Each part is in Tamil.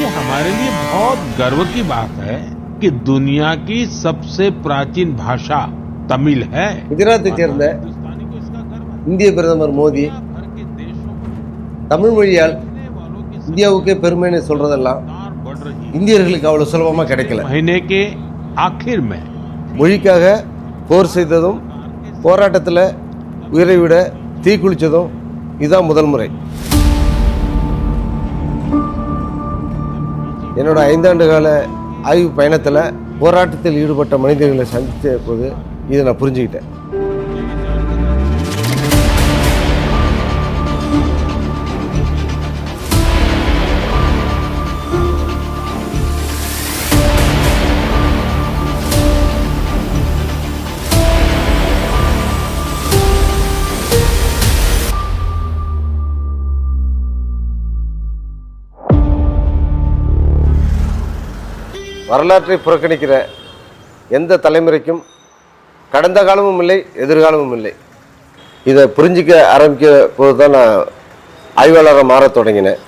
देखिए, हमारे लिए बहुत गर्व की बात है कि दुनिया की सबसे प्राचीन भाषा तमिल है। குஜராத்தை சேர்ந்த हिंदुस्तानी को इसका गर्व है। இந்திய பிரதமர் மோடி भर के देशों में தமிழ் மொழியால் रहने वालों की இந்தியாவுக்கே பெருமைன்னு சொல்றதெல்லாம் संख्या बढ़ रही है। இந்தியர்களுக்கு அவ்வளவு சுலபமா கிடைக்கல. महीने के आखिर में மொழிக்காக போர் செய்ததும் போராட்டத்தில் உயிரை விட தீக்குளிச்சதும் இதுதான் முதல் முறை. என்னோட 5 ஆண்டு கால ஆய்வு பயணத்தில் போராட்டத்தில் ஈடுபட்ட மனிதர்களை சந்தித்த போது இதை நான் புரிஞ்சுக்கிட்டேன். வரலாற்றை புறக்கணிக்கிற எந்த தலைமுறைக்கும் கடந்த காலமும் இல்லை, எதிர்காலமும் இல்லை. இதை புரிஞ்சிக்க ஆரம்பிக்க போது தான் நான் ஆய்வாளராக மாற தொடங்கினேன்.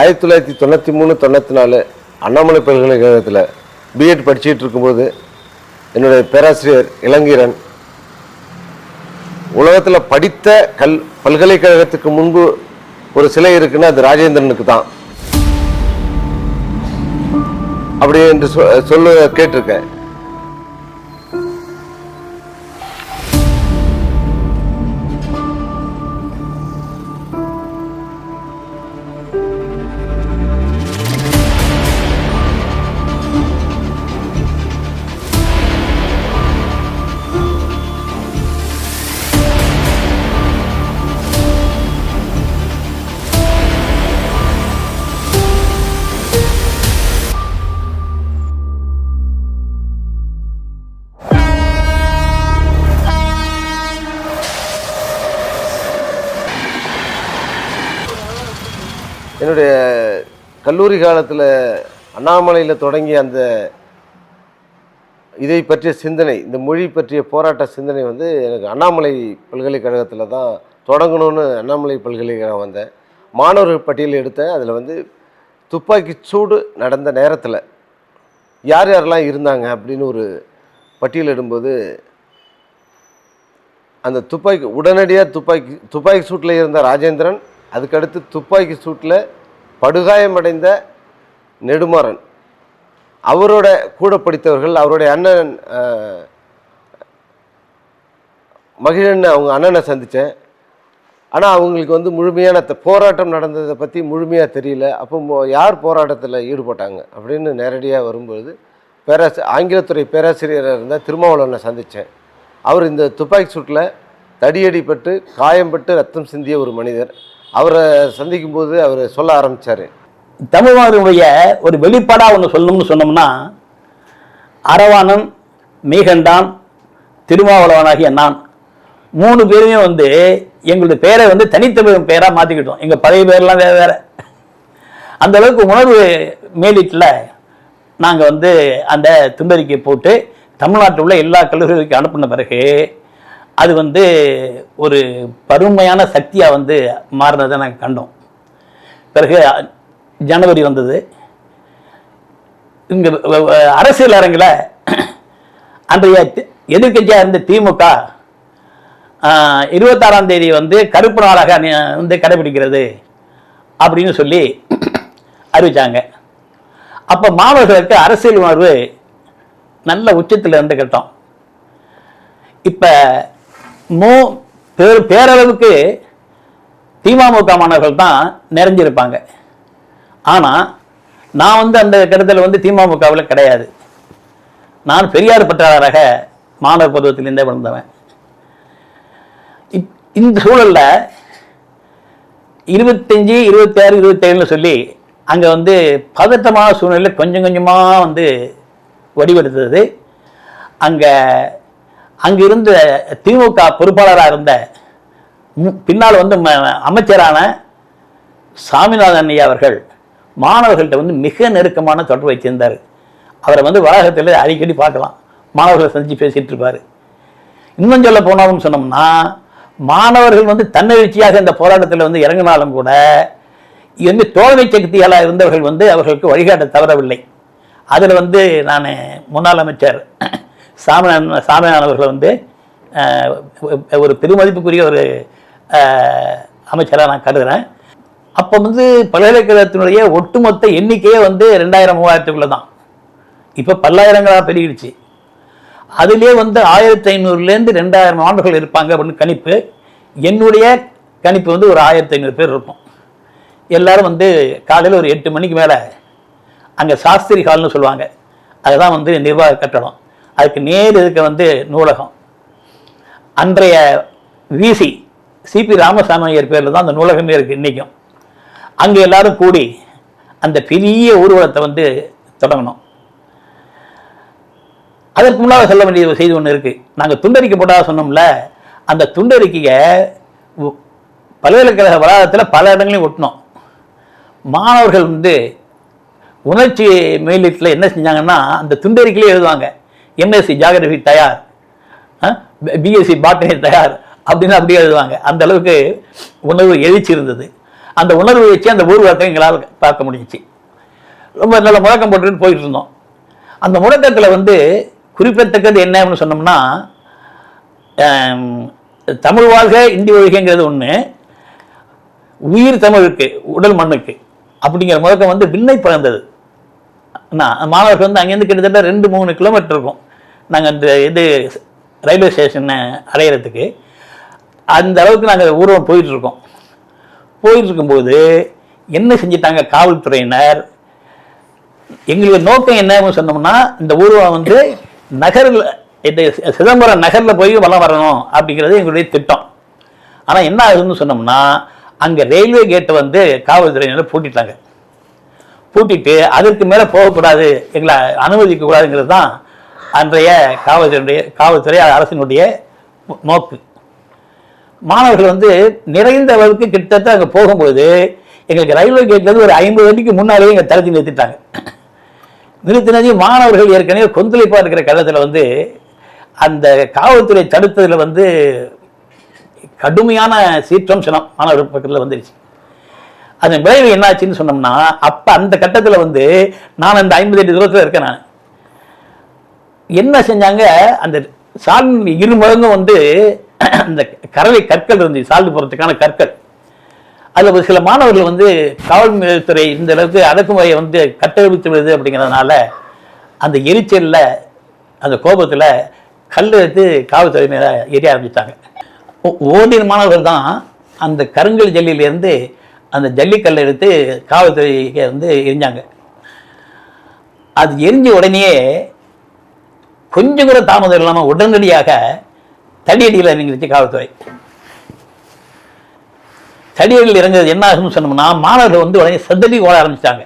1993-94 அண்ணாமலை பல்கலைக்கழகத்தில் பிஎட் படிச்சுட்டு இருக்கும்போது என்னுடைய பேராசிரியர் இளங்கீரன் உலகத்தில் படித்த பல்கலைக்கழகத்துக்கு முன்பு ஒரு சிலை இருக்குன்னா அது ராஜேந்திரனுக்கு தான் அப்படி என்று சொல்ல கேட்டிருக்கேன். என்னுடைய கல்லூரி காலத்தில் அண்ணாமலையில் தொடங்கிய அந்த இதை பற்றிய சிந்தனை, இந்த மொழி பற்றிய போராட்ட சிந்தனை வந்து எனக்கு அண்ணாமலை பல்கலைக்கழகத்தில் தான் தொடங்கணும்னு அண்ணாமலை பல்கலைக்கழகம் வந்தேன். மாணவர்கள் பட்டியல் எடுத்தேன். அதில் வந்து துப்பாக்கி சூடு நடந்த நேரத்தில் யார் யாரெல்லாம் இருந்தாங்க அப்படின்னு ஒரு பட்டியல் இடும்போது அந்த உடனடியாக துப்பாக்கி சூட்டில் இருந்த ராஜேந்திரன், அதுக்கடுத்து துப்பாக்கி சூட்டில் படுகாயமடைந்த நெடுமாறன், அவரோட கூட படித்தவர்கள், அவருடைய அண்ணன் மகிழன், அவங்க அண்ணனை சந்தித்தேன். ஆனால் அவங்களுக்கு வந்து முழுமையான போராட்டம் நடந்ததை பற்றி முழுமையாக தெரியல. அப்போ யார் போராட்டத்தில் ஈடுபட்டாங்க அப்படின்னு நேரடியாக வரும்பொழுது ஆங்கிலத்துறை பேராசிரியராக இருந்த திருமாவளவனை சந்தித்தேன். அவர் இந்த துப்பாக்கி சூட்டில் தடியடிப்பட்டு காயம்பட்டு ரத்தம் சிந்திய ஒரு மனிதர். அவரை சந்திக்கும்போது அவர் சொல்ல ஆரம்பித்தார், தமிழ்மானுடைய ஒரு வெளிப்பாடாக ஒன்று சொல்லணும்னு சொன்னோம்னா, அரவாணன், மீகண்டான், திருமாவளவனாகிய நான் 3 பேருமே வந்து எங்களுடைய பேரை வந்து தனித்தமிழ் பேராக மாற்றிக்கிட்டோம். எங்கள் பழைய பேர்லாம் வேறு வேறு. அந்த அளவுக்கு உணர்வு மேலிட்டில் நாங்கள் வந்து அந்த துண்டறிக்கை போட்டு தமிழ்நாட்டில் உள்ள எல்லா கல்லூரிகளுக்கு அனுப்பின பிறகு அது வந்து ஒரு பருமையான சக்தியாக வந்து மாறினதை நாங்கள் கண்டோம். பிறகு ஜனவரி வந்தது. இங்கே அரசியல் அரங்கில் அன்றைய எதிர்க்கட்சியாக இருந்த திமுக 26ஆம் தேதி வந்து கருப்பு நாளாக வந்து கடைபிடிக்கிறது அப்படின்னு சொல்லி அறிவித்தாங்க. அப்போ மாணவர்களுக்கு அரசியல் உணர்வு நல்ல உச்சத்தில் இருந்து கட்டோம். இப்போ பேரளவுக்கு திமுக மாணவர்கள் தான் நிறைஞ்சிருப்பாங்க. ஆனால் நான் வந்து அந்த கருத்தில் வந்து திமுகவில் கிடையாது. நான் பெரியார் பற்றாளராக மாணவர் பருவத்திலிருந்தே வளர்ந்தவன். இந்த சூழலில் 25, 26, 27 சொல்லி அங்கே வந்து பதட்டமான சூழ்நிலை கொஞ்சம் கொஞ்சமாக வந்து வடிவெடுத்தது. அங்கே இருந்த திமுக பொறுப்பாளராக இருந்த பின்னால் வந்து அமைச்சரான சாமிநாதன் ஐயா அவர்கள் மாணவர்கள்ட்ட வந்து மிக நெருக்கமான தொடர்பு வச்சிருந்தார். அவரை வந்து வளாகத்தில் அடிக்கடி பார்க்கலாம், மாணவர்களை சந்தித்து பேசிகிட்டு இருப்பார். இன்னும் சொல்ல போனாலும் சொன்னோம்னா, மாணவர்கள் வந்து தன்னெழுச்சியாக இந்த போராட்டத்தில் வந்து இறங்கினாலும் கூட வந்து தோழமை சக்திகளாக இருந்தவர்கள் வந்து அவர்களுக்கு வழிகாட்ட தவறவில்லை. அதில் வந்து நான் முன்னாள் அமைச்சர் சாமிநாதன் அவர்களை வந்து ஒரு பெருமதிப்புக்குரிய ஒரு அமைச்சராக நான் கருதுகிறேன். அப்போ வந்து பல்கலைக்கழகத்தினுடைய ஒட்டுமொத்த எண்ணிக்கையே வந்து 2000-3000 தான். இப்போ பல்லாயிரங்களாக பெருகிடுச்சு. அதிலே வந்து 1500லேருந்து 2000 மாணவர்கள் இருப்பாங்க அப்படின்னு கணிப்பு. என்னுடைய கணிப்பு வந்து ஒரு 1500 பேர் இருப்போம். எல்லாரும் வந்து காலையில் ஒரு 8 மணிக்கு மேலே அங்கே சாஸ்திரி ஹால்னு சொல்லுவாங்க, அதுதான் வந்து நிர்வாக கட்டடம். அதுக்கு நேர் இருக்க வந்து நூலகம். அன்றைய விசி சிபி ராமசாமி ஐயர் பேரில் தான் அந்த நூலகமே இருக்குது இன்றைக்கும். அங்கே எல்லாரும் கூடி அந்த பெரிய ஊர்வலத்தை வந்து தொடங்கணும். அதற்கு முன்னால் சொல்ல வேண்டிய செய்தி ஒன்று இருக்குது. நாங்கள் துண்டறிக்கப்பட்டதாக சொன்னோம்ல, அந்த துண்டறிக்கையை பல்கலைக்கழக வளாகத்தில் பல இடங்களையும் ஒட்டினோம். மாணவர்கள் வந்து உணர்ச்சி மேலீட்டில் என்ன செஞ்சாங்கன்னா, அந்த துண்டறிக்கையிலே எழுதுவாங்க, எம்எஸ்சி ஜியாகிரபி தயார், பிஎஸ்சி பாட்டனி தயார் அப்படின்னு அப்படியே எழுதுவாங்க. அந்த அளவுக்கு உணர்வு எழுச்சி இருந்தது. அந்த உணர்வு வச்சு அந்த ஊர்வலத்தை எங்களால் பார்க்க முடிஞ்சிச்சு. ரொம்ப நல்ல முழக்கம் போட்டுக்கிட்டு போயிட்டு இருந்தோம். அந்த முழக்கத்தில் வந்து குறிப்பிடத்தக்கது என்ன அப்படின்னு சொன்னோம்னா, தமிழ் வாழ்க இந்தி ஒழிகைங்கிறது ஒன்று, உயிர் தமிழுக்கு உடல் மண்ணுக்கு அப்படிங்கிற முழக்கம் வந்து விண்ணை பறந்தது. மாணவர்கள் வந்து அங்கேருந்து கிட்டத்தட்ட 2-3 கிலோமீட்டர் இருக்கும் நாங்கள் அந்த இது ரயில்வே ஸ்டேஷனை அடையிறதுக்கு. அந்த அளவுக்கு நாங்கள் ஊர்வலம் போயிட்டுருக்கோம். போயிட்டு இருக்கும்போது என்ன செஞ்சிட்டாங்க காவல்துறையினர், எங்களுக்கு நோக்கம் என்னன்னு சொன்னோம்னா, இந்த ஊர்வலம் வந்து நகரில் இந்த சிதம்பரம் நகரில் போய் வலம் வரணும் அப்படிங்கிறது எங்களுடைய திட்டம். ஆனால் என்ன ஆகுதுன்னு சொன்னோம்னா, அங்கே ரயில்வே கேட்டை வந்து காவல்துறையினர் பூட்டிட்டாங்க. பூட்டிட்டு அதற்கு மேலே போகக்கூடாது, எங்களை அனுமதிக்க கூடாதுங்கிறது தான் அன்றைய காவல்துறை அரசினுடைய நோக்கு. மாணவர்கள் வந்து நிறைந்த அளவுக்கு கிட்டத்தட்ட அங்கே போகும்போது எங்களுக்கு ரயில்வே கேட்லேருந்து ஒரு 50 அடிக்கு முன்னாலேயே எங்கள் தடுத்து நிறுத்திட்டாங்க. நிறுத்தினது மாணவர்கள் ஏற்கனவே கொந்தளிப்பாக இருக்கிற காலத்தில் வந்து அந்த காவல்துறை தடுத்ததில் வந்து கடுமையான சீற்றம் சினம் மாணவர்கள் பக்கத்தில் வந்துருச்சு. அதன் விளைவு என்னாச்சுன்னு சொன்னோம்னா, அப்போ அந்த கட்டத்தில் வந்து நான் அந்த 50 அடி தூரத்தில் இருக்கேன். நான் என்ன செஞ்சாங்க, அந்த சால் இருமடங்கும் வந்து அந்த கரவை கற்கள் இருந்துச்சு, சால்வு போகிறதுக்கான கற்கள். அதில் ஒரு சில மாணவர்கள் வந்து காவல்துறை இந்த அளவுக்கு அடக்குமுறையை வந்து கட்டமைத்து விடுது அப்படிங்கிறதுனால அந்த எரிச்சலில் அந்த கோபத்தில் கல் எடுத்து காவல்துறை மேலே எரிய ஆரம்பித்தாங்க. ஓடின மாணவர்கள் தான் அந்த கருங்கல் ஜல்லியிலேருந்து அந்த ஜல்லிக்கல்லை எடுத்து காவல்துறைக்கு வந்து எரிஞ்சாங்க. அது எரிஞ்ச உடனேயே கொஞ்சம் கூட தாமதம் இல்லாமல் உடனடியாக தடியடியில் இறங்கிருச்சு காவல்துறை. தடியடியில் இறங்குறது என்ன ஆகுதுன்னு சொன்னோம்னா, மாணவர்கள் வந்து உடனே செதறி ஓட ஆரம்பிச்சிட்டாங்க.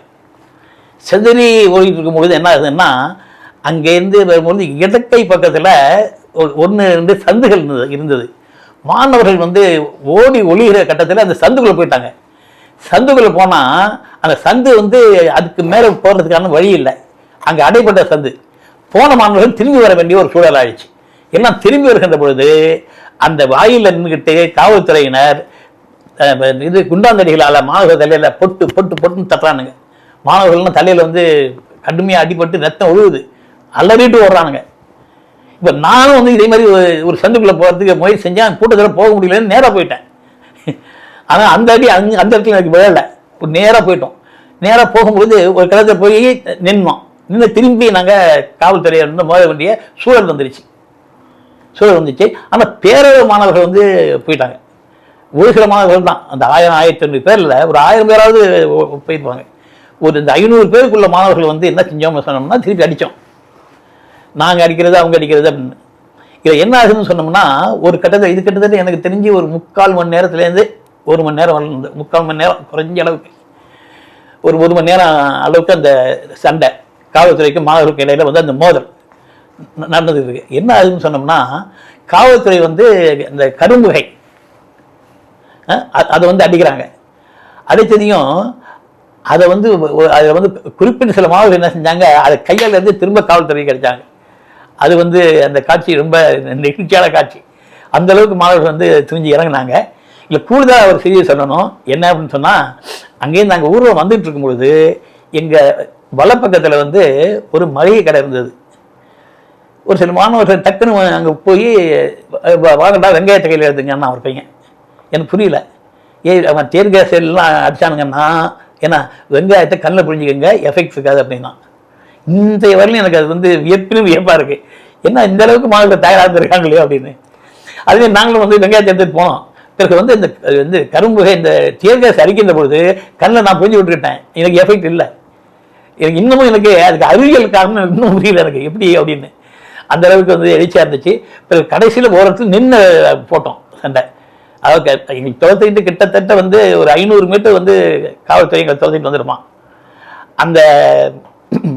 செதறி ஓடிட்டு இருக்கும்போது என்ன ஆகுதுன்னா, அங்கேருந்து வரும்போது இடக்கை பக்கத்தில் 1-2 சந்துகள் இருந்தது. மாணவர்கள் வந்து ஓடி ஒளிகிற கட்டத்தில் அந்த சந்துக்குள்ளே போயிட்டாங்க. சந்துக்குள்ளே போனால் அந்த சந்து வந்து அதுக்கு மேலே போகிறதுக்கான வழி இல்லை, அங்கே அடைப்பட்ட சந்து. போன மாணவர்கள் திரும்பி வர வேண்டிய ஒரு சூழல் ஆயிடுச்சு. எல்லாம் திரும்பி வருகின்ற பொழுது அந்த வாயில் நின்றுக்கிட்டு காவல்துறையினர் இது குண்டாந்தடிகளால் மாணவர்கள் தலையில் பொட்டு பொட்டு பொட்டுன்னு தட்டுறானுங்க. மாணவர்கள்லாம் தலையில் வந்து கடுமையாக அடிபட்டு ரத்தம் ஒழுகுது, அலறிட்டு ஓடுறானுங்க. இப்போ நானும் வந்து இதே மாதிரி ஒரு சந்துக்குள்ளே போகிறதுக்கு முயற்சி செஞ்சேன். கூட்டத்தில் போக முடியலன்னு நேராக போயிட்டேன். ஆனால் அந்த அடி அந்த இடத்துல எனக்கு விழலை. ஒரு நேராக போயிட்டோம். நேராக போகும்போது ஒரு கிடத்தில் போய் நின்னோம். நின்று திரும்பி நாங்கள் காவல்துறையை வந்து மோத வேண்டிய சூழல் வந்துருச்சு. ஆனால் பேரளவு மாணவர்கள் வந்து போயிட்டாங்க. ஒரு சில மாணவர்கள் தான், அந்த 1000-1500 பேரில் ஒரு 1000 பேராவது போயிருப்பாங்க. ஒரு இந்த 500 பேருக்குள்ள மாணவர்கள் வந்து என்ன செஞ்சோம்னு சொன்னோம்னா, திருப்பி அடித்தோம். நாங்கள் அடிக்கிறது அவங்க அடிக்கிறது அப்படின்னு. இதில் என்ன ஆகுதுன்னு சொன்னோம்னா, ஒரு கட்டத்தில் இது கிட்டத்தட்ட எனக்கு தெரிஞ்சு ஒரு 3/4 மணி நேரத்துலேருந்து 1 மணி நேரம் வளர்ந்து 3/4 மணி நேரம் குறைஞ்ச அளவுக்கு ஒரு 1 மணி நேரம் அளவுக்கு அந்த சண்டை காவல்துறைக்கு மாணவர்களுக்கு இடையில வந்து அந்த மோதல் நடந்தது இருக்கு. என்ன ஆகுதுன்னு சொன்னோம்னா, காவல்துறை வந்து இந்த கரும்புகை அதை வந்து அடிக்கிறாங்க. அடித்ததையும் அதை வந்து அதில் வந்து குறிப்பிட்ட சில மாணவர்கள் என்ன செஞ்சாங்க, அதை கையால் இருந்து திரும்ப காவல்துறைக்கு கிடைச்சாங்க. அது வந்து அந்த காட்சி ரொம்ப நெகிழ்ச்சியான காட்சி. அந்த அளவுக்கு மாணவர்கள் வந்து துணிஞ்சு இறங்கினாங்க. இல்லை கூடுதலாக ஒரு செய்தியை சொல்லணும். என்ன அப்படின்னு சொன்னால், அங்கேருந்து நாங்கள் ஊரில் வந்துட்டு இருக்கும்பொழுது எங்கள் வலப்பக்கத்தில் வந்து ஒரு மளிகை கடை இருந்தது. ஒரு சில மாணவர்கள் டக்குன்னு அங்கே போய் வாங்கடா வெங்காயத்தை கையில் எடுத்துங்கன்னா அவர் பையன். எனக்கு புரியல. அவன் தேர் கேஸ் எல்லாம் அடிச்சானுங்கன்னா, ஏன்னா வெங்காயத்தை கண்ணில் புரிஞ்சுக்கங்க, எஃபெக்ட் இருக்காது அப்படின்னா. இந்த வரலையும் எனக்கு அது வந்து வியப்பாக இருக்குது. என்ன இந்த அளவுக்கு மாணவர்கள் தயாராக இருந்திருக்காங்களே அப்படின்னு. அதுவே நாங்களும் வந்து வெங்காயத்தை எடுத்துகிட்டு போனோம். பிறகு வந்து இந்த வந்து கரும்பு இந்த தேர் கேஸ் அடிக்கின்ற பொழுது கண்ணில் நான் புரிஞ்சு விட்டுக்கிட்டேன். எனக்கு எஃபெக்ட் இல்லை. எனக்கு இன்னமும் எனக்கு அதுக்கு அறிவியல் காரணம் இன்னும் புரியல எனக்கு எப்படி அப்படின்னு. அந்த அளவுக்கு வந்து எழுச்சியாக இருந்துச்சு. பிறகு கடைசியில் ஓரத்தில் நின்று போட்டோம் சண்டை. அதாவது எங்களுக்கு துரத்திக்கிட்டு கிட்டத்தட்ட வந்து ஒரு 500 மீட்டர் வந்து காவல்துறை எங்களை துரத்திட்டு வந்துடுமா. அந்த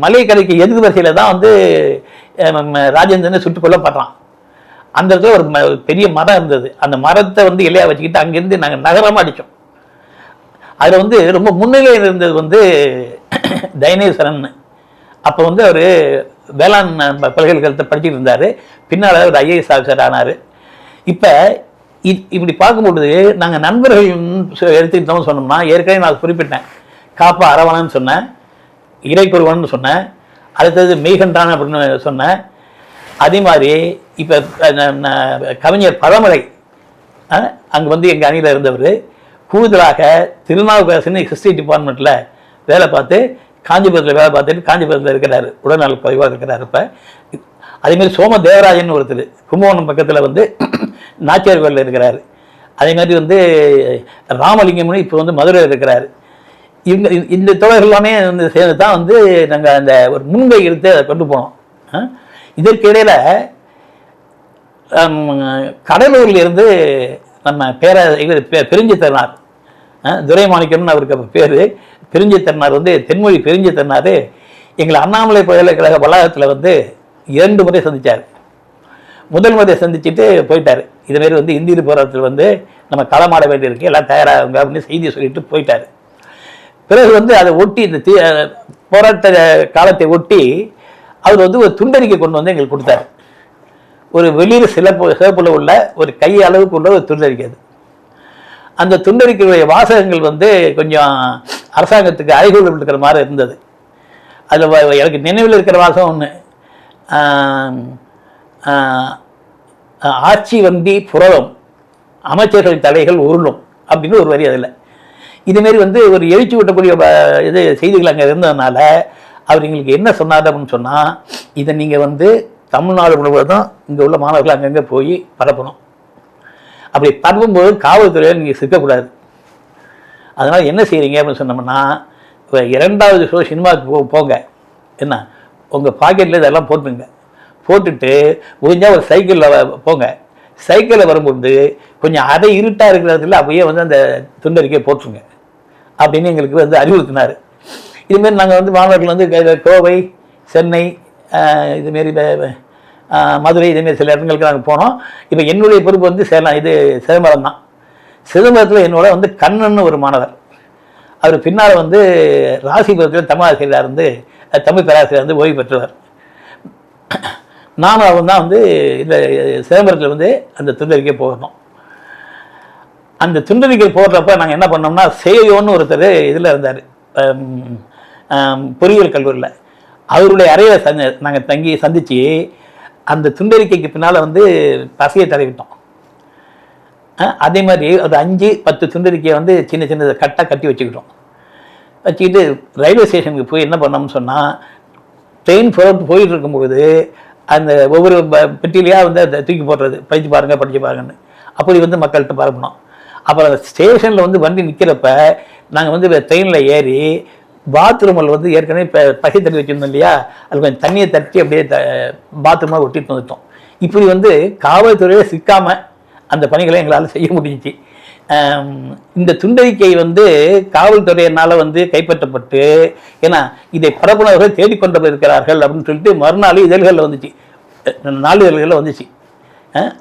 மளிகை கடைக்கு எதிர்க்கு வரிசையில் தான் வந்து ராஜேந்திரன் சுட்டுக் கொல்லப்படுறான். அந்த இடத்துல ஒரு பெரிய மரம் இருந்தது. அந்த மரத்தை வந்து இலையா வச்சுக்கிட்டு அங்கேருந்து நாங்கள் நகரமாக அடித்தோம். அதில் வந்து ரொம்ப முன்னிலையில் இருந்தது வந்து தைனேஸ்வரன். அப்போ வந்து அவர் வேளாண் பல்கலைக்கழகத்தை படிச்சுட்டு இருந்தார். பின்னால் ஒரு IAS ஆஃபீஸர் ஆனார். இப்போ இப்படி பார்க்கும்பொழுது நாங்கள் நண்பர்கள் எடுத்துக்கிட்டோம்னு சொன்னோம்னா, ஏற்கனவே நான் குறிப்பிட்டேன். காப்பா அரவணன்னு சொன்னேன், இறைக்குருவன் சொன்னேன், அடுத்தது மெய்கண்டான் அப்படின்னு சொன்னேன். அதே மாதிரி இப்போ கவிஞர் பழமலை அங்கே வந்து எங்கள் அணியில் இருந்தவர். கூடுதலாக திருநாவுக்கரசன் ஹிஸ்ட்ரி டிபார்ட்மெண்ட்டில் வேலை பார்த்து காஞ்சிபுரத்தில் வேலை பார்த்துட்டு காஞ்சிபுரத்தில் இருக்கிறாரு, உடல்நல குறைவாக இருக்கிறார். இப்போ அதேமாதிரி சோம தேவராஜன் ஒருத்தர் கும்பகோணம் பக்கத்தில் வந்து நாச்சியார் கோயிலில் இருக்கிறாரு. அதே மாதிரி வந்து ராமலிங்கம்னு இப்போ வந்து மதுரையில் இருக்கிறாரு. இந்த தோழர்கள் எல்லாமே வந்து சேர்ந்து தான் வந்து நாங்கள் அந்த ஒரு முன்கை எடுத்து அதை கொண்டு போனோம். இதற்கு இடையில் கடலூரில் இருந்து நம்ம பெருஞ்சி தருனார், துரைமாணிக்கம்னு அவருக்கு பேர். பெருஞ்சி தருனார் வந்து தென்மொழி பெருஞ்சி தருனார் எங்களை அண்ணாமலை பல்கலைக்கழக வளாகத்தில் வந்து 2 முறை சந்தித்தார். முதல் முறை சந்திச்சுட்டு போயிட்டார். இதுமாரி வந்து இந்திய போராட்டத்தில் வந்து நம்ம களமாட வேண்டியிருக்கு, எல்லாம் தயாராகுங்க அப்படின்னு செய்தியை சொல்லிட்டு போயிட்டார். பிறகு வந்து அதை ஒட்டி இந்த போராட்ட காலத்தை ஒட்டி அவர் வந்து ஒரு துண்டறிக்கை கொண்டு வந்து எங்களுக்கு கொடுத்தாரு. ஒரு வெளியில் சிறப்புல உள்ள ஒரு கை அளவுக்கு உள்ள ஒரு துண்டறிக்கை. அது அந்த துண்டறிக்கையுடைய வாசகங்கள் வந்து கொஞ்சம் அரசாங்கத்துக்கு அறைகூல் இருக்கிற மாதிரி இருந்தது. அதில் எனக்கு நினைவில் இருக்கிற வாசகம் ஒன்று, ஆட்சி வண்டி புரளும், அமைச்சர்கள் தலைகள் உருளும் அப்படின்னு ஒரு வரி. அதில் இதுமாரி வந்து ஒரு எழுச்சி விட்டக்கூடிய இது செய்திகள் அங்கே இருந்ததுனால அவர் எங்களுக்கு என்ன சொன்னார் அப்படின்னு சொன்னால், இதை நீங்கள் வந்து தமிழ்நாடு முழுவதும் இங்கே உள்ள மாணவர்கள் அங்கங்கே போய் பரப்பணும். அப்படி பரப்பும்போது காவல்துறையில் நீங்கள் சிக்கக்கூடாது. அதனால் என்ன செய்கிறீங்க அப்படின்னு சொன்னோம்னா, இப்போ 2வது ஷோ சினிமாவுக்கு போங்க, என்ன உங்கள் பாக்கெட்டில் இதெல்லாம் போட்டுங்க, போட்டுட்டு முடிஞ்சால் ஒரு சைக்கிளில் போங்க. சைக்கிளில் வரும்போது கொஞ்சம் அரை இருட்டாக இருக்கிறதுல அப்படியே வந்து அந்த துண்டறிக்கையை போட்டுருங்க அப்படின்னு எங்களுக்கு வந்து அறிவுறுத்தினார். இதுமாரி நாங்கள் வந்து மாணவர்கள் வந்து கோவை, சென்னை, இதுமாரி மதுரை, இதேமாரி சில இடங்களுக்கு நாங்கள் போனோம். இப்போ என்னுடைய பொறுப்பு வந்து சிதம்பரம் தான். சிதம்பரத்தில் என்னோட வந்து கண்ணன்னு ஒரு மாணவர், அவர் பின்னால் வந்து ராசிபுரத்தில் தமிழ் ஆசிரியராக இருந்து தமிழ் பேராசிரியர் வந்து ஓய்வு பெற்றவர். நானும் அவன் தான் வந்து இந்த சிதம்பரத்தில் வந்து அந்த துண்டறிக்கை போகணும். அந்த துண்டறிக்கை போடுறப்ப நாங்கள் என்ன பண்ணோம்னா, சேயோன்னு ஒருத்தர் இதில் இருந்தார், பொறியியல் கல்லூரியில். அவருடைய அறையில் நாங்கள் தங்கி சந்தித்து அந்த துண்டறிக்கைக்கு பின்னால் வந்து பசையை தடவிட்டோம். அதே மாதிரி ஒரு 5-10 துண்டறிக்கையை வந்து சின்ன சின்ன கட்டாக கட்டி வச்சுக்கிட்டோம். வச்சுக்கிட்டு ரயில்வே ஸ்டேஷனுக்கு போய் என்ன பண்ணோம்னு சொன்னால், ட்ரெயின் போயிட்டு இருக்கும்போது அந்த ஒவ்வொரு பெட்டிலையாக வந்து அதை தூக்கி போடுறது, படித்து பாருங்கன்னு அப்படி வந்து மக்கள்கிட்ட பரப்பணும். அப்புறம் ஸ்டேஷனில் வந்து வண்டி நிற்கிறப்ப நாங்கள் வந்து ட்ரெயினில் ஏறி பாத்ரூமில் வந்து ஏற்கனவே இப்போ பசை தண்ணி வச்சுருந்தோம் இல்லையா, அது கொஞ்சம் தண்ணியை தட்டி அப்படியே பாத்ரூமாக ஒட்டிட்டு வந்துட்டோம். இப்படி வந்து காவல்துறையில் சிக்காமல் அந்த பணிகளை எங்களால் செய்ய முடிஞ்சிச்சு. இந்த துண்டறிக்கை வந்து காவல்துறையினால் வந்து கைப்பற்றப்பட்டு, ஏன்னா இதை பரப்புனவர்கள் தேடிக்கொண்டு இருக்கிறார்கள் அப்படின்னு சொல்லிட்டு மறுநாள் இதழ்களில் வந்துச்சு, 4 இதழ்களில் வந்துச்சு.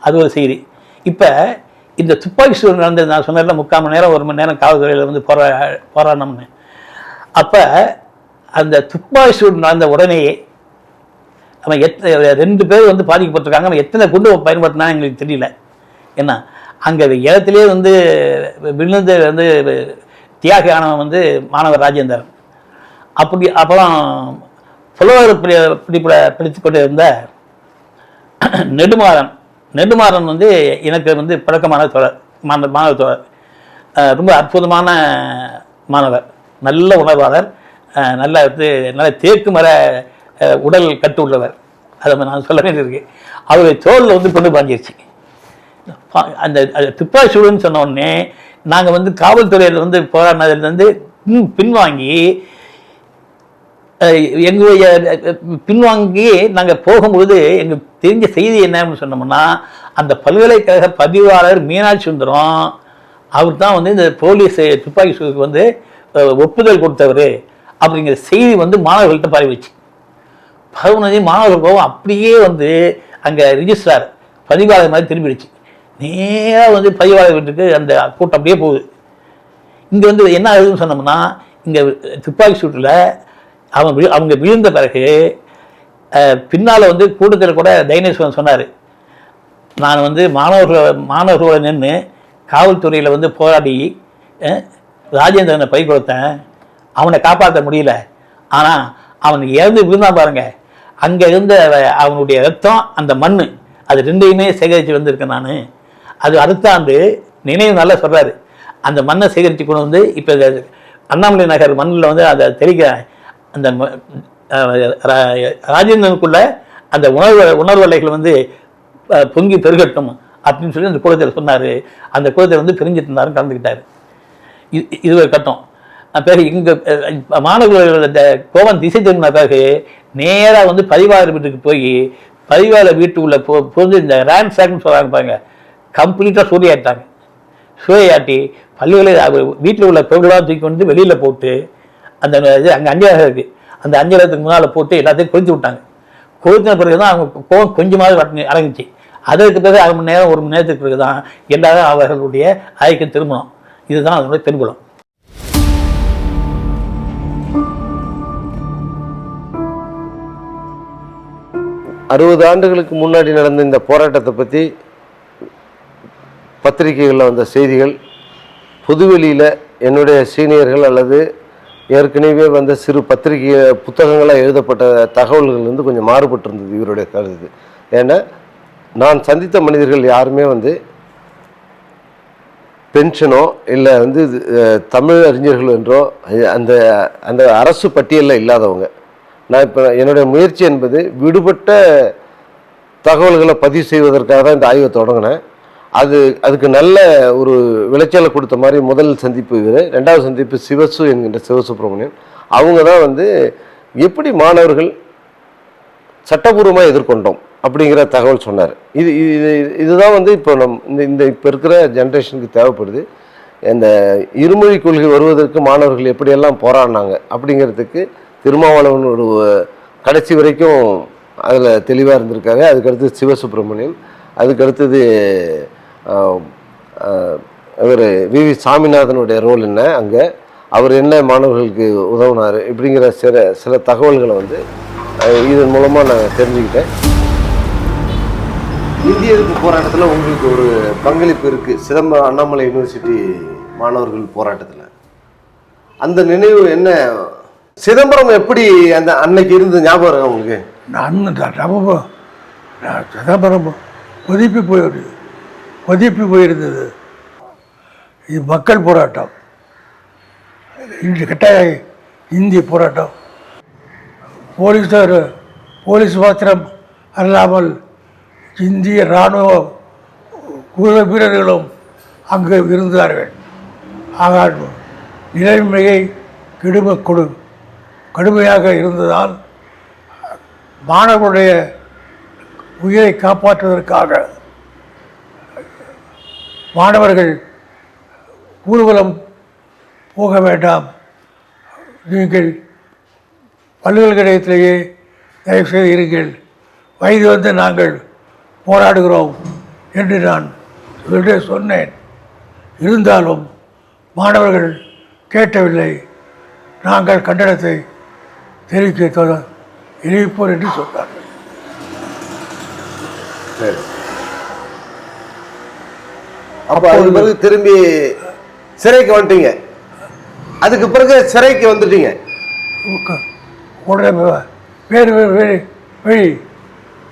அது ஒரு செய்தி. இப்போ இந்த துப்பாக்கி சூடு நடந்தது, நான் சொன்னதில் 3/4 மணி நேரம் 1 மணி நேரம் காவல்துறையில் வந்து போராடணும்னு. அப்போ அந்த துப்பாக்கி சூடு நடந்த உடனேயே அவன் 2 பேர் வந்து பாதிக்கப்பட்டிருக்காங்க. அவன் எத்தனை குண்டு பயன்படுத்தினா எங்களுக்கு தெரியல. ஏன்னா அங்கே இடத்திலே வந்து விழுந்து வந்து தியாகி ஆனவன் வந்து மாணவர் ராஜேந்திரன். அப்படி அப்புறம் புலவர் பிடித்து கொண்டு இருந்த நெடுமாறன் வந்து எனக்கு வந்து பழக்கமான தோழர், மாணவர் தோழர். ரொம்ப அற்புதமான மாணவர், நல்ல உணர்வாளர், நல்ல தேக்கு மர உடல் கட்டு உள்ளவர். அதை நான் சொல்ல வேண்டியிருக்கு. அவருடைய தோளில் வந்து கொண்டு பாஞ்சிருச்சு. அந்த துப்பாக்கி சூடுன்னு சொன்ன உடனே நாங்கள் வந்து காவல்துறையில் வந்து போராடினதுலேருந்து பின்வாங்கி எங்களுடைய பின்வாங்கி நாங்கள் போகும்போது எங்களுக்கு தெரிஞ்ச செய்தி என்னன்னு சொன்னோம்னா, அந்த பல்கலைக்கழக பதிவாளர் மீனாட்சி சுந்தரம் அவர் தான் வந்து இந்த போலீஸ் துப்பாக்கி சூடுக்கு வந்து ஒப்புதல் கொடுத்தவர் அப்படிங்கிற செய்தி வந்து மாணவர்கள்ட்ட பரவிச்சு. பரவுனதே மாணவர்கள் போகும் அப்படியே வந்து அங்கே ரிஜிஸ்ட்ரார் பதிவாளர் மாதிரி திரும்பிடுச்சு. நேராக வந்து பதிவாளர் வீட்டுக்கு அந்த கூட்டம் அப்படியே போகுது. இங்கே வந்து என்ன ஆகுதுன்னு சொன்னோம்னா, இங்கே துப்பாக்கி சூட்டில் அவங்க விழுந்த பிறகு பின்னால் வந்து கூட்டத்தில் கூட தைனேஸ்வரன் சொன்னார், நான் வந்து மாணவர்களோட நின்று காவல்துறையில் வந்து போராடி ராஜேந்திரனை பறி கொடுத்தேன், அவனை காப்பாற்ற முடியல, ஆனால் அவனுக்கு இறந்து விழுந்தான் பாருங்க, அங்கே இருந்த அவனுடைய ரத்தம் அந்த மண் அது ரெண்டையுமே சேகரித்து வந்திருக்கேன் நான். அது அடுத்த ஆண்டு நினைவு நல்லா சொல்கிறாரு. அந்த மண்ணை சேகரித்து கொண்டு வந்து இப்போ அண்ணாமலை நகர் மண்ணில் வந்து அதை தெளிக்க அந்த ராஜேந்திரனுக்குள்ள அந்த உணர்வலைகள் வந்து பொங்கி பெருகட்டும் அப்படின்னு சொல்லி அந்த கூடத்தில் சொன்னார். அந்த கூடத்தில் வந்து பிரிஞ்சுட்டு இருந்தாரும், கலந்துக்கிட்டார். இது ஒரு கட்டம். பிறகு இங்கே மாணவர்கள் இந்த கோவம் திசை திரும்பின பிறகு நேராக வந்து பதிவாளர் வீட்டுக்கு போய் பதிவாளர் வீட்டுக்குள்ளே போந்து இந்த ரேண்ட் சாக்னு சொல்கிறாங்க பாருங்க, கம்ப்ளீட்டாக சூறையாட்டி பல்கலை வீட்டில் உள்ள பொருள்களாக தூக்கி வந்து வெளியில் போட்டு அந்த இது அங்கே அஞ்சலகம் இருக்குது, அந்த அஞ்சலகத்துக்கு முன்னால் போட்டு எல்லாத்தையும் கொளுத்து விட்டாங்க. கொளுத்தின பிறகு தான் அவங்க கோவம் கொஞ்சமாவது அடங்குச்சு. அதற்கு பிறகு 1 மணி நேரம் 1 மணி நேரத்துக்கு பிறகு தான் எல்லாரும் அவர்களுடைய அறைக்கு திரும்பணும். இதுதான் அதனுடைய பின்புலம். அறுபது ஆண்டுகளுக்கு முன்னாடி நடந்த இந்த போராட்டத்தை பற்றி பத்திரிகைகளில் வந்த செய்திகள், பொதுவெளியில் என்னுடைய சீனியர்கள் அல்லது ஏற்கனவே வந்த சிறு பத்திரிகை புத்தகங்களாக எழுதப்பட்ட தகவல்கள் வந்து கொஞ்சம் மாறுபட்டு இருந்தது இவருடைய கருத்து. ஏன்னா நான் சந்தித்த மனிதர்கள் யாருமே வந்து பென்ஷனோ இல்லை வந்து தமிழ் அறிஞர்கள் என்றோ அந்த அந்த அரசு பட்டியலில் இல்லாதவங்க. நான் இப்போ என்னுடைய முயற்சி என்பது விடுபட்ட தகவல்களை பதிவு செய்வதற்காக தான் இந்த ஆய்வை தொடங்கினேன். அதுக்கு நல்ல ஒரு விளைச்சலை கொடுத்த மாதிரி முதல் சந்திப்பு இவர், 2வது சந்திப்பு சிவசு என்கின்ற சிவசுப்ரமணியன். அவங்க தான் வந்து எப்படி மாணவர்கள் சட்டபூர்வமாக எதிர்கொண்டோம் அப்படிங்கிற தகவல் சொன்னார். இதுதான் வந்து இப்போ இப்போ இருக்கிற ஜென்ரேஷனுக்கு தேவைப்படுது. இந்த இருமொழி கொள்கை வருவதற்கு மாணவர்கள் எப்படியெல்லாம் போராடினாங்க அப்படிங்கிறதுக்கு திருமாவளவன் ஒரு கடைசி வரைக்கும் அதில் தெளிவாக இருந்திருக்காரு. அதுக்கடுத்து சிவசுப்ரமணியன், அதுக்கடுத்தது இவர் வி.வி. சாமிநாதனுடைய ரோல் என்ன, அங்கே அவர் என்ன மாணவர்களுக்கு உதவுனார் இப்படிங்கிற சில தகவல்களை வந்து இதன் மூலமாக நான் தெரிஞ்சுக்கிட்டேன். இந்திய எதிர்ப்பு போராட்டத்தில் உங்களுக்கு ஒரு பங்களிப்பு இருக்குது, சிதம்பரம் அண்ணாமலை யூனிவர்சிட்டி மாணவர்கள் போராட்டத்தில். அந்த நினைவு என்ன, சிதம்பரம் எப்படி அந்த அன்னைக்கு இருந்து ஞாபகம் உங்களுக்கு? சிதம்பரம் கொதிப்பு போயிருந்தது. இது மக்கள் போராட்டம், இன்று கட்டாய இந்திய போராட்டம். போலீஸ் மாத்திரம் அல்லாமல் இந்திய இராணுவ வீரர்களும் அங்கு இருந்தார்கள். ஆனால் நிலைமையை கடுமையாக இருந்ததால் மாணவர்களுடைய உயிரை காப்பாற்றுவதற்காக மாணவர்கள் ஊர்வலம் போக வேண்டாம், நீங்கள் பல்கலைக்கழகத்திலேயே தயவுசெய்து இருங்கள், வயது வந்து நாங்கள் போராடுகிறோம் என்று நான் சொன்னேன். இருந்தாலும் மாணவர்கள் கேட்கவில்லை. நாங்கள் கண்டனத்தை தெரிவிப்போம் என்று சொன்னார்கள். அப்போ அதுக்கு பிறகு திரும்பி சிறைக்கு வந்துட்டீங்க. அதுக்கு பிறகு சிறைக்கு வந்துட்டீங்க. உடனே வேறு வேறு வேறு வழி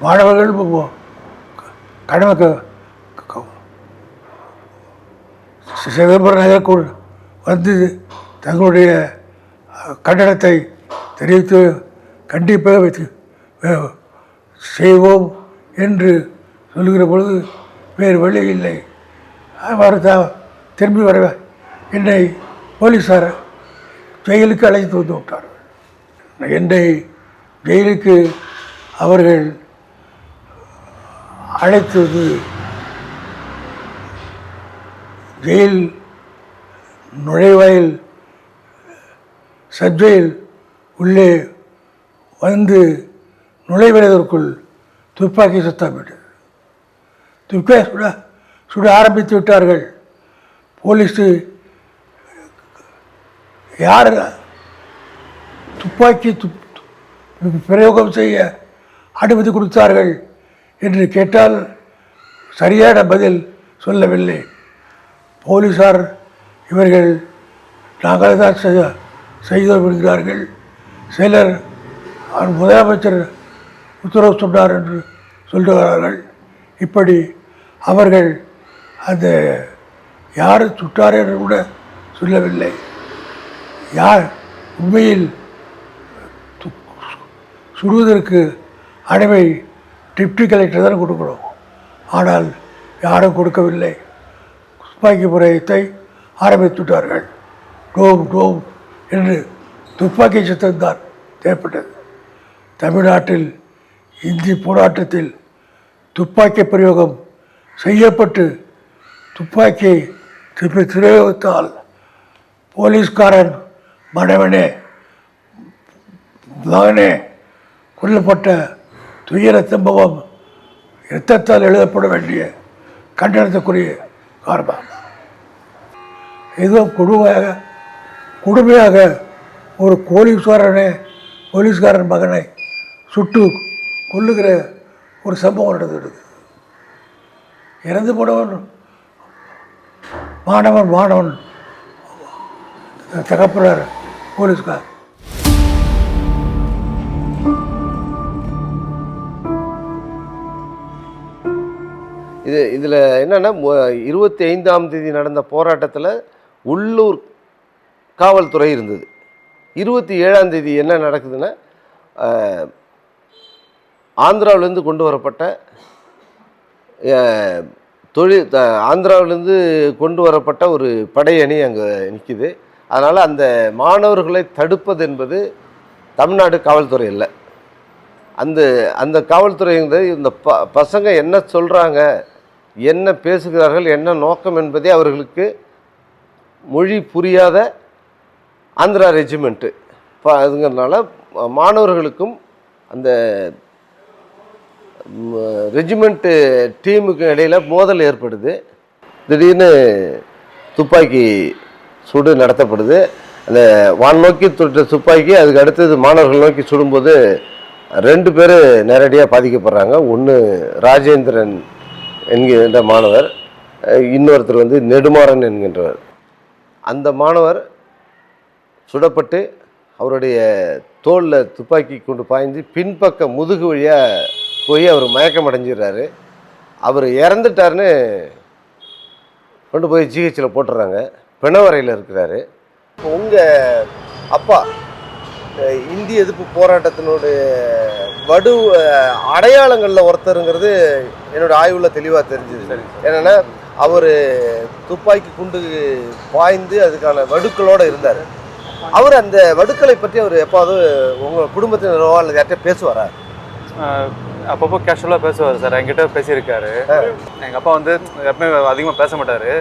மாணவர்கள் கடமை சிதம்பரம் நகருக்குள் வந்து தங்களுடைய கண்டனத்தை தெரிவித்து கண்டிப்பாக செய்வோம் என்று சொல்லுகிற பொழுது வேறு வழி இல்லை. திரும்பி வர என்னை போலீஸார் ஜெயிலுக்கு அழைத்து வந்து விட்டார்கள். என்னை ஜெயிலுக்கு அவர்கள் அழைத்து வந்து ஜெயில் நுழைவாயில் சப்ஜெயில் உள்ளே வந்து நுழைவதற்குள் துப்பாக்கி சத்தமிட்டது. துப்பாக்கி சுட ஆரம்பித்து விட்டார்கள். போலீஸு யார் துப்பாக்கி பிரயோகம் செய்ய அனுமதி கொடுத்தார்கள் என்று கேட்டால் சரியான பதில் சொல்லவில்லை. போலீஸார் இவர்கள் நாங்கள் தான் செய்து விடுகிறார்கள், சிலர் முதலமைச்சர் உத்தரவு சொன்னார் என்று சொல்லுகிறார்கள். இப்படி அவர்கள் அந்த யார் சுட்டார் என்று கூட சொல்லவில்லை. யார் உண்மையில் சுடுவதற்கு அனுமதி டிப்டி கலெக்டர் தான் கொடுக்கணும். ஆனால் யாரும் கொடுக்கவில்லை. துப்பாக்கி பிரயோகத்தை ஆரம்பித்துவிட்டார்கள். டோம் டோம் என்று துப்பாக்கி சத்தம்தான் தேவைப்பட்டது. தமிழ்நாட்டில் இந்தி போராட்டத்தில் துப்பாக்கி பிரயோகம் செய்யப்பட்டு துப்பாக்கி பிரயோகத்தால் போலீஸ்காரன் மகனே கொல்லப்பட்ட துயர சம்பவம் இரத்தத்தால் எழுதப்பட வேண்டிய கண்டனத்துக்குரிய காரணம். ஏதோ கொடுமையாக ஒரு போலீஸ்காரன் மகனை சுட்டு கொல்லுகிற ஒரு சம்பவம் நடந்துடுது. இறந்து போனவன் மாணவன் தகப்பனார் போலீஸ்கார். இதில் என்னென்னா 25ஆம் தேதி நடந்த போராட்டத்தில் உள்ளூர் காவல்துறை இருந்தது. 27ஆம் தேதி என்ன நடக்குதுன்னா, ஆந்திராவிலேருந்து கொண்டு வரப்பட்ட ஆந்திராவிலேருந்து கொண்டு வரப்பட்ட ஒரு படையணி அங்கே நிற்கிது. அதனால் அந்த மாணவர்களை தடுப்பது என்பது தமிழ்நாடு காவல்துறை இல்லை. அந்த காவல்துறைங்கிறது இந்த பசங்க என்ன சொல்கிறாங்க, என்ன பேசுகிறார்கள், என்ன நோக்கம் என்பதே அவர்களுக்கு மொழி புரியாத ஆந்திரா ரெஜிமெண்ட்டு. அதுங்கிறதுனால மாணவர்களுக்கும் அந்த ரெஜிமெண்ட்டு டீமுக்கும் இடையில் மோதல் ஏற்படுது. திடீர்னு துப்பாக்கி சுடு நடத்தப்படுது. அந்த வான் நோக்கி தொட்ட துப்பாக்கி அதுக்கு அடுத்தது மாணவர்கள் நோக்கி சுடும்போது 2 பேர் நேரடியாக பாதிக்கப்படுறாங்க. ஒன்று ராஜேந்திரன் என்கின்ற மாணவர், இன்னொருத்தர் வந்து நெடுமாறன் என்கின்றவர். அந்த மாணவர் சுடப்பட்டு அவருடைய தோளில் துப்பாக்கி கொண்டு பாய்ந்து பின்பக்க முதுகு வழியாக போய் அவர் மயக்கம் அடைஞ்சிடுறாரு. அவர் இறந்துட்டாருன்னு கொண்டு போய் ஜிஹெச்சில் போட்டுடுறாங்க. பிணவரையில் இருக்கிறாரு. உங்கள் அப்பா இந்திய எதிர்ப்பு போராட்டத்தினுடைய அடையாளங்களில் ஒருத்தருங்கிறது என்னோடய ஆய்வில் தெளிவாக தெரிஞ்சுது. என்னென்னா, அவர் துப்பாக்கி குண்டு பாய்ந்து அதுக்கான வடுக்களோடு இருந்தார். அவர் அந்த வடுக்களை பற்றி அவர் எப்போது உங்கள் குடும்பத்தினரோ அல்லது யார்கிட்ட பேசுவாரா? அப்பப்போ கேஷுவலாக பேசுவார் சார். என்கிட்ட பேசியிருக்காரு. எங்கள் அப்பா வந்து எப்பவுமே அதிகமாக பேச மாட்டார்.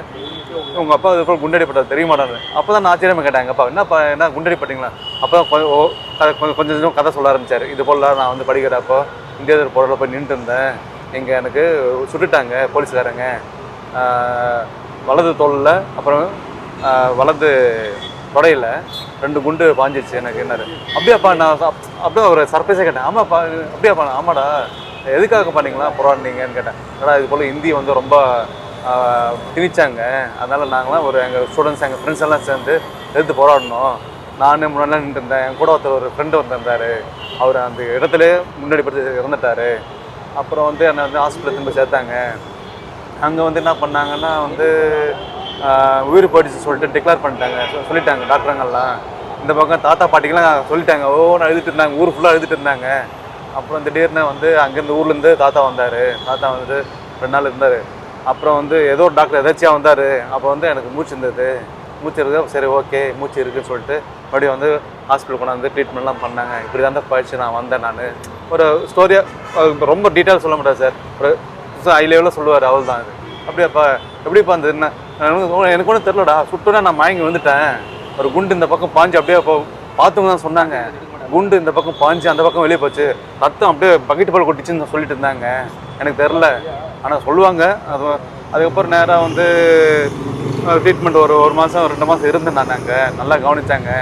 உங்கள் அப்பா இது போல் குண்டடிப்பட்டார் தெரிய மாட்டாரு. அப்போ தான் நான் ஆச்சரியமாக கேட்டேன், எங்கள் அப்பா என்ன குண்டடிப்பட்டிங்களா? அப்போ கொஞ்சம் கொஞ்சம் கதை சொல்ல ஆரம்பித்தார். இது போல் நான் வந்து படிக்கிறப்போ இந்திய போராட்ட போய் நின்றுட்டு இருந்தேன். இங்கே எனக்கு சுட்டுட்டாங்க போலீஸ்காரங்க, வலது தோளில் அப்புறம் வலது தொடையில் 2 குண்டு பாஞ்சிச்சு எனக்கு. என்ன அப்படியாப்பா? நான் அப்படியே ஒரு சர்ப்ரைஸாக கேட்டேன். ஆமாப்பா, அப்படியாப்பா? ஆமாடா, எதுக்காக பண்ணீங்களா போராடினீங்கன்னு கேட்டேன். ஏடா இது போல் இந்தி வந்து ரொம்ப திணிச்சாங்க. அதனால நாங்களாம் எங்கள் ஸ்டூடெண்ட்ஸ் எங்கள் ஃப்ரெண்ட்ஸ் எல்லாம் சேர்ந்து எதிர்த்து போராடணும். நான் முன்னாடி நின்று இருந்தேன். என் கூட ஒரு ஃப்ரெண்டு வந்திருந்தார். அவர் அந்த இடத்துல முன்னாடி படுத்து இறந்துட்டார். அப்புறம் வந்து என்னை வந்து ஹாஸ்பிட்டல் திரும்ப சேர்த்தாங்க. அங்கே வந்து என்ன பண்ணாங்கன்னா வந்து உயிர் போயிடுச்சு சொல்லிட்டு டிக்ளேர் பண்ணிட்டாங்க. சொல்லிட்டாங்க டாக்டருங்கெல்லாம். இந்த பக்கம் தாத்தா பாட்டிக்கெல்லாம் சொல்லிட்டாங்க. நான் எழுதிட்டு இருந்தாங்க, ஊர் ஃபுல்லாக எழுதிட்டு இருந்தாங்க. அப்புறம் திடீர்னு வந்து அங்கேருந்து ஊர்லேருந்து தாத்தா வந்தார். தாத்தா வந்து 2 நாள் இருந்தார். அப்புறம் வந்து ஏதோ ஒரு டாக்டர் எதாச்சியாக வந்தார். அப்போ வந்து எனக்கு மூச்சு இருந்தது. மூச்சு இருக்குது, சரி ஓகே மூச்சு இருக்குதுன்னு சொல்லிட்டு மறுபடியும் வந்து ஹாஸ்பிட்டல் கொண்டாந்து ட்ரீட்மெண்ட்லாம் பண்ணாங்க. இப்படி தான் போயிடுச்சு. நான் வந்தேன். நான் ஒரு ஸ்டோரியாக ரொம்ப டீட்டெயில் சொல்ல மாட்டேன் சார். ஒரு ஹை லெவலில் சொல்லுவார். அவள் தான் அது. அப்படியாப்பா எப்படிப்பா அந்த என்ன எனக்கு ஒன்றும் தெரிலடா. சுட்டுனா நான் மயங்கி வந்துட்டேன். ஒரு குண்டு இந்த பக்கம் பாஞ்சு அப்படியே பார்த்துங்க தான் சொன்னாங்க. குண்டு இந்த பக்கம் பாஞ்சு அந்த பக்கம் வெளியே போச்சு. ரத்தம் அப்படியே பக்கெட்டு பால் கொட்டிச்சுன்னு சொல்லிட்டு இருந்தாங்க. எனக்கு தெரில. ஆனால் சொல்லுவாங்க. அதுக்கப்புறம் நேராக வந்து ட்ரீட்மெண்ட் ஒரு மாதம் 2 மாதம் இருந்தேன். நான் அங்கே நல்லா கவனித்தாங்க.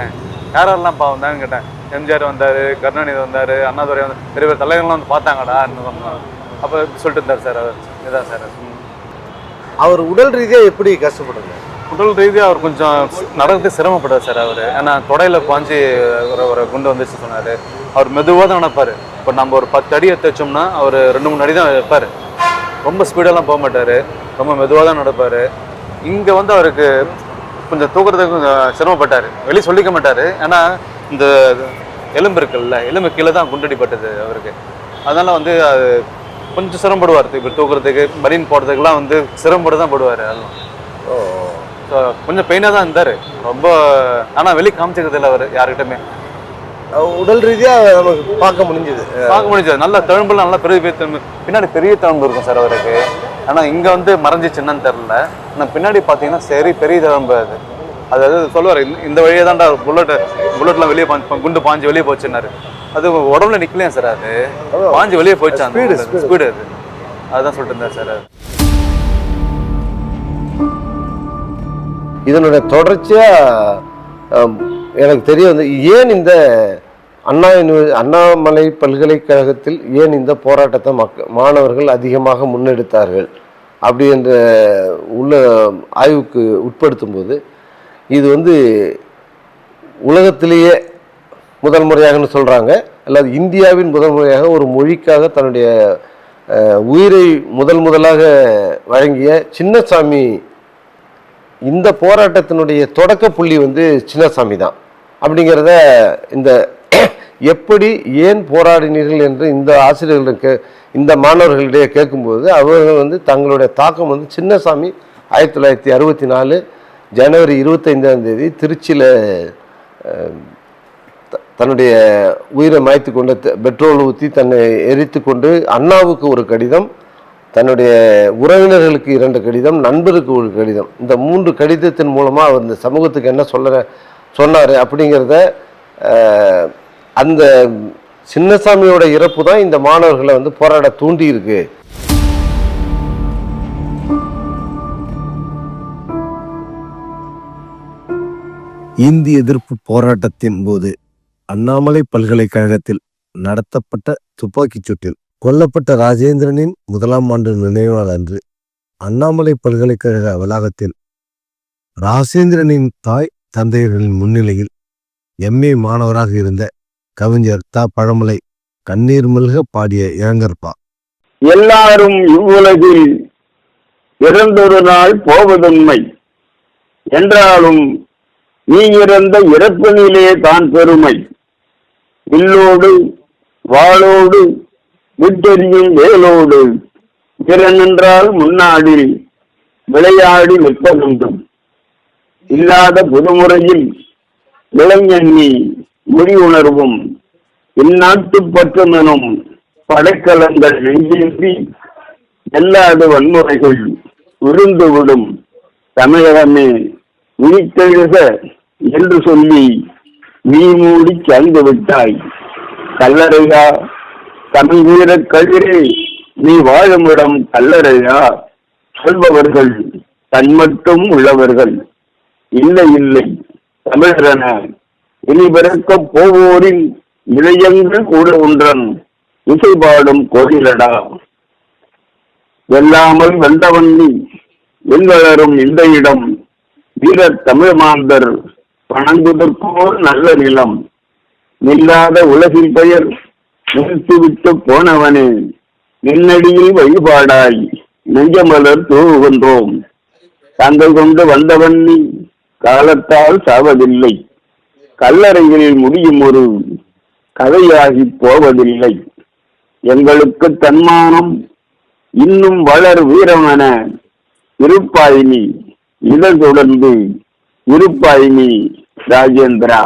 யாரெல்லாம்ப்பா வந்தாங்கன்னு கேட்டேன். எம்ஜிஆர் வந்தார், கருணாநிதி வந்தார், அண்ணாதுரை வந்து பெரிய பெரிய தலைவர்கள்லாம் வந்து பார்த்தாங்கடா சொன்னோம். அப்போ சொல்லிட்டு இருந்தார் சார். அவர் இதுதான் சார். அவர் உடல் ரீதியாக எப்படி கஷ்டப்படுங்க? உடல் ரீதியாக அவர் கொஞ்சம் நடக்கிறதுக்கு சிரமப்படுவார் சார். அவர் ஏன்னா தொடையில் பாஞ்சு ஒரு குண்டு வந்துச்சு சொன்னார். அவர் மெதுவாக தான் நடப்பார். இப்போ நம்ம ஒரு 10 அடி எடுத்து வச்சோம்னா அவர் 2-3 அடி தான் வைப்பார். ரொம்ப ஸ்பீடெல்லாம் போக மாட்டார். ரொம்ப மெதுவாக தான் நடப்பார். இங்கே வந்து அவருக்கு கொஞ்சம் தூக்குறதுக்கு கொஞ்சம் சிரமப்பட்டார். வெளியே சொல்லிக்க மாட்டார். ஏன்னா இந்த எலும்பு இருக்குல்ல, எலும்பு கீழே தான் குண்டடிப்பட்டது அவருக்கு. அதனால் வந்து அது கொஞ்சம் சிரமப்படுவார். இப்போ தூக்குறதுக்கு மரீன் போடுறதுக்கெல்லாம் வந்து சிரமப்பட்டு தான் படுவார். அதெல்லாம் ஸோ கொஞ்சம் பெயினாக தான் இருந்தார் ரொம்ப. ஆனால் வெளியே காமிச்சிக்கிறது இல்லை அவர் யாருக்கிட்டமே. உடல் ரீதியாக நமக்கு பார்க்க முடிஞ்சது. நல்லா தழும்புலாம் நல்லா பெரிய தழும்பு, பின்னாடி பெரிய தழும்பு இருக்கும் சார் அவருக்கு. ஆனால் இங்கே வந்து மறைஞ்சிச்சுன்னு தெரில. ஆனால் பின்னாடி பார்த்தீங்கன்னா சரி பெரிய தழும்பு அது. அதாவது சொல்லுவார், இந்த வழியே தான்டா புல்லட்லாம் வெளியே குண்டு பாஞ்சு வெளியே போச்சுன்னாரு. அது உடம்புல நிற்கலையா சார். அது பாஞ்சு வெளியே போயிடுச்சு. அந்த ஸ்பீடு அது. அதுதான் சொல்லிட்டு இருந்தார் சார். அது இதனுடைய தொடர்ச்சியாக எனக்கு தெரிய வந்து ஏன் இந்த அண்ணாமலை பல்கலைக்கழகத்தில் ஏன் இந்த போராட்டத்தை மாணவர்கள் அதிகமாக முன்னெடுத்தார்கள் அப்படி என்ற உள்ள ஆய்வுக்கு உட்படுத்தும் போது இது வந்து உலகத்திலேயே முதல் முறையாகன்னு சொல்கிறாங்க. அல்லது இந்தியாவின் முதல் முறையாக ஒரு மொழிக்காக தன்னுடைய உயிரை முதலாக வழங்கிய சின்னசாமி, இந்த போராட்டத்தினுடைய தொடக்க புள்ளி வந்து சின்னசாமி தான் அப்படிங்கிறத இந்த எப்படி ஏன் போராடினீர்கள் என்று இந்த ஆசிரியர்களுக்கு இந்த மாணவர்களிடையே கேட்கும்போது அவர்கள் வந்து தங்களுடைய தாக்கம் வந்து சின்னசாமி 1964 ஜனவரி 25ஆம் தேதி திருச்சியில் தன்னுடைய உயிரை மாய்த்து கொண்டு பெட்ரோல் ஊற்றி தன்னை எரித்து கொண்டு அண்ணாவுக்கு ஒரு கடிதம், தன்னுடைய உறவினர்களுக்கு 2 கடிதம், நண்பருக்கு ஒரு கடிதம், இந்த 3 கடிதத்தின் மூலமாக அவர் இந்த சமூகத்துக்கு என்ன சொன்னார் அப்படிங்கிறத அந்த சின்னசாமியோட இறப்பு தான் இந்த மாணவர்களை வந்து போராட தூண்டி இருக்கு. இந்திய எதிர்ப்பு போராட்டத்தின் போது அண்ணாமலை பல்கலைக்கழகத்தில் நடத்தப்பட்ட துப்பாக்கிச் சூட்டில் கொல்லப்பட்ட ராஜேந்திரனின் 1ஆம் ஆண்டு நினைவு நாள் அன்று அண்ணாமலை பல்கலைக்கழக வளாகத்தில் ராஜேந்திரனின் தாய் தந்தையர்களின் முன்னிலையில் MA மாணவராக இருந்த கவிஞர் பழமலை கண்ணீர் மல்க பாடிய இளங்கற்பா. எல்லாரும் இவ்வுலகில் இறந்தொரு நாள் போவதுண்மை என்றாலும் நீ இறந்த இறப்பினிலே தான் பெருமை. வில்லோடு வாளோடு விட்டெறியும் வேலோடு பிறனென்றால் முன்னாடி விளையாடி நிற்பதுண்டும் இல்லாத புதுமுறையில் விளைஞண்ணி மொழி உணர்வும் இந்நாட்டு பற்றுமெனும் படைக்கலங்கள் நெஞ்சேந்தி எல்லாது வன்முறைகள் விழுந்துவிடும் தமிழகமே விழித்தெழுக என்று சொல்லி நீ மூடி சாய்ந்து விட்டாய். கல்லறையா தமிழ் வீர கதிரே நீ வாழுமிடம் கல்லறையா சொல்பவர்கள் தன்மட்டும் உள்ளவர்கள் இல்லை இல்லை தமிழரென இனி பிறக்கப் போவோரின் இளையங்கள் கூட ஒன்றன் இசைபாடும் கோயிலடா. வெல்லாமல் வென்றவன் நீ எங்களரும் இந்த இடம் வீரத் தமிழ் மாந்தர் வணங்குதற்கோர் நல்ல நிலம். நில்லாத உலகில் பெயர் நிறுத்திவிட்டு போனவனே, நின்னடியில் வழிபாடாய் நெஞ்சமலர் தூவுகின்றோம். தாங்கள் கொண்டு வந்தவன் நீ காலத்தால் சாவதில்லை, கல்லறையில் முடியும் ஒரு கதையாகி போவதில்லை. எங்களுக்கு தன்மானம் இன்னும் வளர் வீரமென இருப்பாய் நீ, இதழ் தொடர்ந்து இருப்பாய் நீ ராஜேந்திரா.